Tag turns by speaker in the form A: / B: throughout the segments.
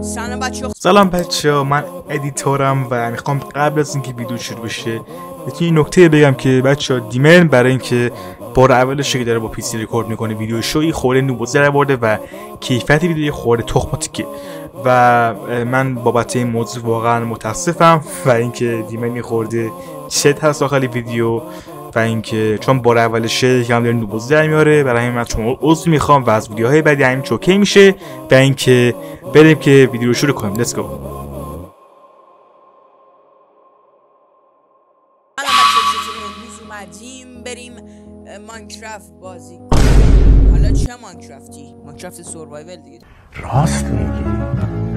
A: سلام بچه‌ها، من ادیتورم و میخوام قبل از اینکه ویدیو شروع بشه این نکته بگم که بچه‌ها دیمن برای اینکه بار اولش که داره با پی سی رکورد میکنه ویدیو شوی خورده نوبوزه رو برده و کیفیت ویدیو خورده تخماتیکه و من بابت این موضوع واقعا متاسفم و اینکه دیمن خورده شد هست داخل ویدیو و اینکه چون بار اولشه یکم داره نوبوزه در میاره، برای همین من شما عذر میخوام و از ویدیوهای بعدی همین چوکی میشه و اینکه بریم که ویدیو رو شروع کنیم. لیتس گو.
B: اومدیم بریم ماینکرافت بازی. حالا چه ماینکرافتی؟ ماینکرافت سروایول دیگه.
C: راست میگی؟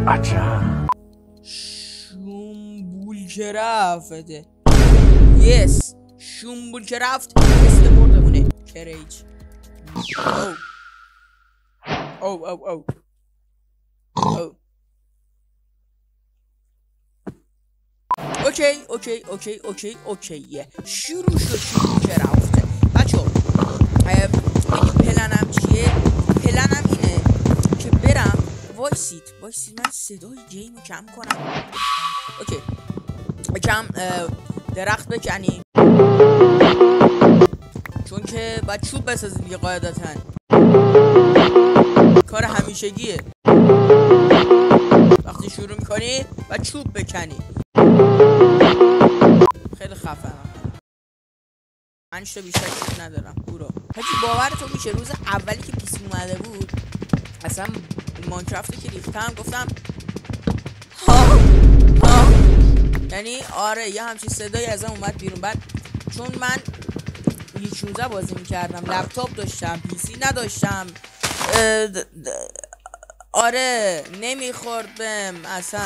C: عجب.
B: شومبولکرافته. یس شومبولکرافت اسم بردمونه. کریج. او او او او. اوکی شروع شد شومبولکرافت. بچه‌ها پلنم چیه؟ پلنم اینه که برم وایسید من صدای گیمو کم کنم. اوکی کم درخت بکنیم چون که باید چوب بسازیم دیگه، قاعدتاً کار همیشگیه. وقتی شروع میکنی باید چوب بکنی. خیلی خفنم من شو بیشتر چیز ندارم. برو حاجی باورتون میشه روز اولی که پیسی اومده بود اصلا ماینکرافت که ریختم گفتم ها یعنی آره یه همچین صدایی ازم اومد بیرون. بعد چون من 16 بازی میکردم، لپتاپ داشتم، پیسی نداشتم، آره نمیخورد بهم اصلا،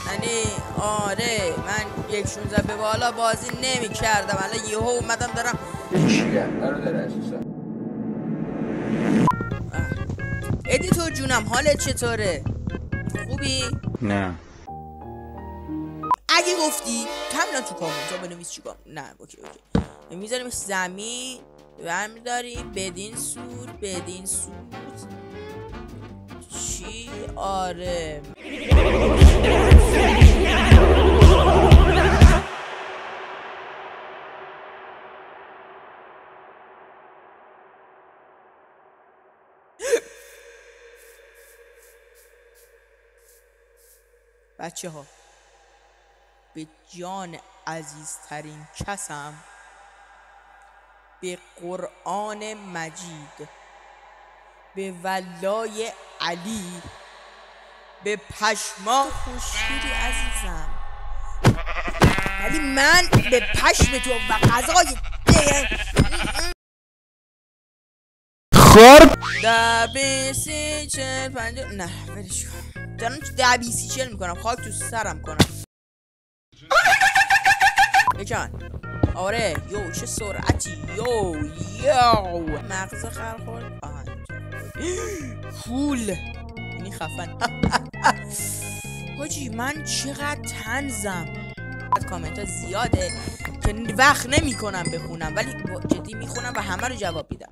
B: یعنی آره من 16 به بالا بازی نمیکردم. الان یهو اومدم دارم ادیتور جونم حالت چطوره؟ خوبی؟
C: نه
B: اگه گفتی کاملا تو کامنت ها بنویس چیکار. نه اوکی میذاریم زمین برمیداریم بدین سود چی؟ آره بچه ها به جان عزیزترین کسم، به قرآن مجید، به ولای علی، به پشما خوشگلی عزیزم، ولی من به پشم تو و غذای
A: خورد
B: 10 20 40 50 نه ولش کن. دارم 10 20 40 میکنم خاک تو سرم کنم. بکن آره یو چه سرعتی یو مغز خر خورد فول اینی خفن. حاجی من چقدر تنزم. کامنت ها زیاده که وقت نمی کنم بخونم ولی جدی میخونم و همه رو جواب میدم.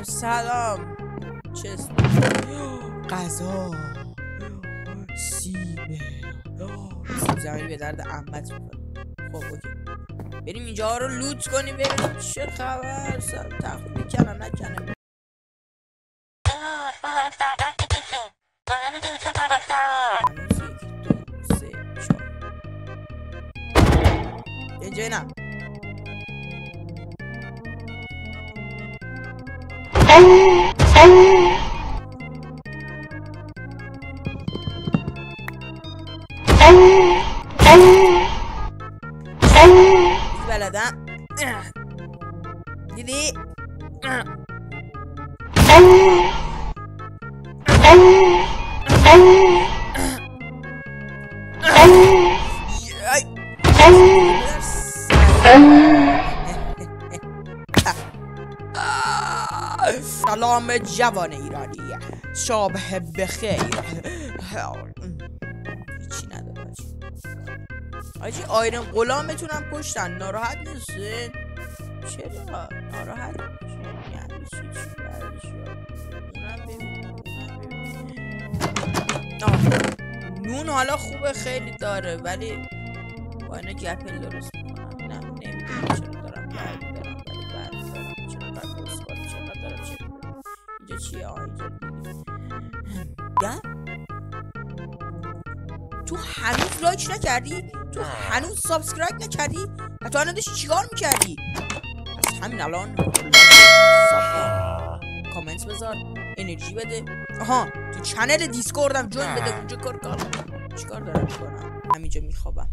B: سلام چه غذا سیب زمینی به درد عمت میکنه. خب اوکی بریم اینجا رو لوت کنیم ببینیم چه خبر. تخت بکنم نکنم. اینجا نه بلدم دیدی سلام جوان ایرانی، شب بخیر. هیچی نداره آجی. آیرن غلام بتونم کشتن، ناراحت نیستین؟ چرا ناراحت نون حالا خوبه خیلی داره، ولی با اینا گپل درست میکنم. نه نمیدونم چرا دارم برد برم، ولی برد برم چرا برد بسکال چرا دارم چرا اینجا چیه؟ اینجا تو هنوز لایک نکردی؟ تو هنوز سابسکرایب نکردی؟ حتی الان داشتی چیکار میکردی؟ از همین الان کامنت بذار، انرژی بده. آها تو چنل دیسکوردم جوین بده، اونجا چیکار دارم میکنم؟ همینجا میخوابم.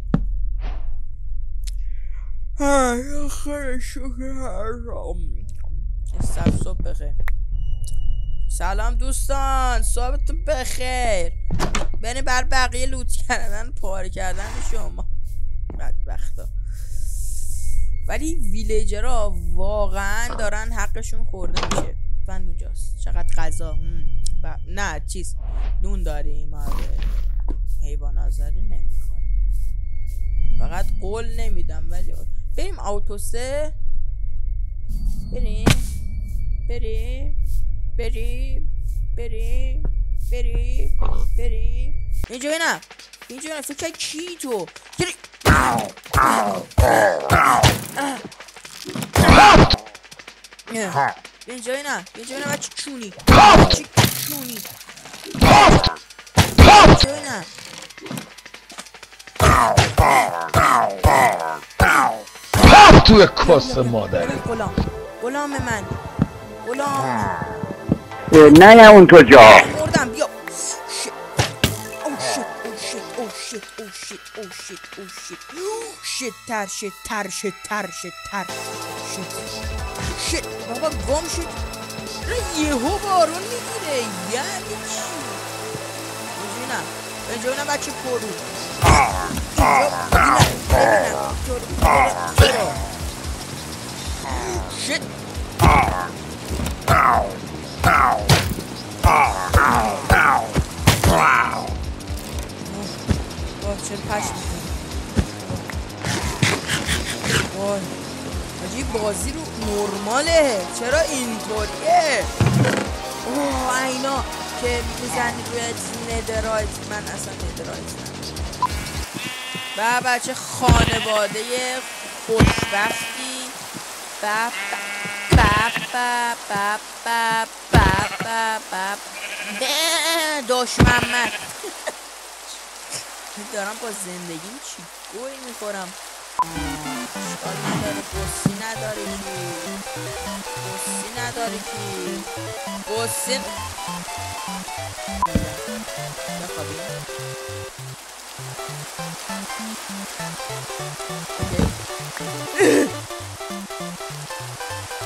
B: خیلی شکر. صبح بخیر. سلام دوستان، صبحتون بخیر. بین بر بقیه لوت کردن، پاره کردن شما بدبختا. ولی ویلیجرها واقعا دارن حقشون خورده میشه. بند اونجاست. چقدر غذا. نه چیز نون داریم. آره حیوان آزاری نمی کنیم، فقط قول نمیدم. ولی بریم آوتوسه. بریم اینجا بینم فکر کی تو اینجا بینم بچه چونی
C: توی کس مادری.
B: غلام من
D: نه اون تو جا
B: مردم. بیا شت بابا گم شد. یهو بارون میگیره یعنی چی؟ اینجا نه بچه پرو. شت چه پشت عجیب بازی رو نرماله. چرا اینطوریه؟ اوه اینا که میزنی روی ندرایت. من اصلا ندرایت و بچه خانواده خوشبختی. داش محمد دارم با زندگیم چی گوی میخورم. اشکال نداره. بسی نداری کی بسی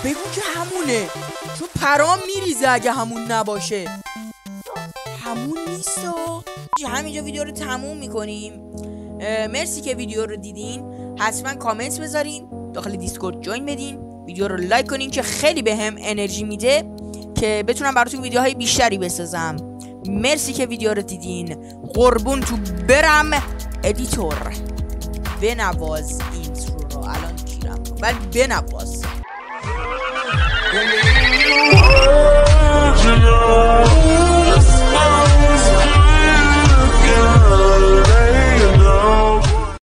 B: بگو که همونه، چون پرام میریزه اگه همون نباشه. همون نیستا. همینجا ویدیو رو تموم میکنیم. مرسی که ویدیو رو دیدین. حتما کامنت بذارین، داخل دیسکورد جوین بدین، ویدیو رو لایک کنین که خیلی بهم انرژی میده که بتونم براتون ویدیوهای بیشتری بسازم. مرسی که ویدیو رو دیدین. قربون تو برم. ادیتور بنواز اینترو رو. الان کیرم ولی بنواز.